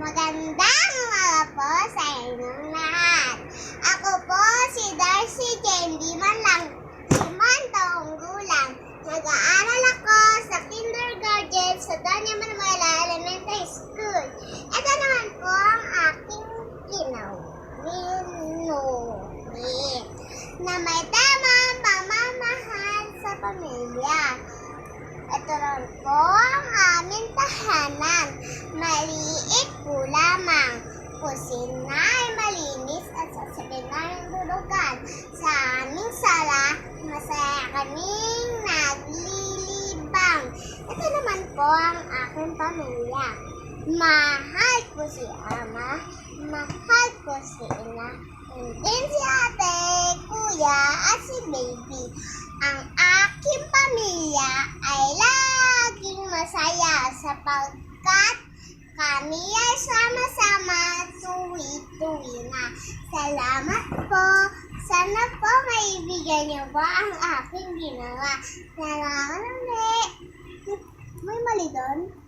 Magandang umaga po sa inyong lahat. Ako po si Darcy Candy Manlang, 5 taong gulang. Nag-aaral ako sa kindergarten sa Doña Manuela Elementary School. Ito naman po ang aking minunit na may temang pamamahal sa pamilya. Ito rin po ang aming tahanan. Maliit po lamang. Kusina ay malinis at sasabing ng tulugan. Sa aming sala, masaya kaming naglilibang. Ito naman po ang aking pamilya. Mahal ko si ama, mahal ko si ina, din si ate, kuya at si baby. Ang aking pamilya ay laging masaya sapagkat kami ay sama-sama tuwi-tuwi na. Salamat po. Sana po maibigyan niyo po ang aking ginawa. Salamat ulit. May mali doon?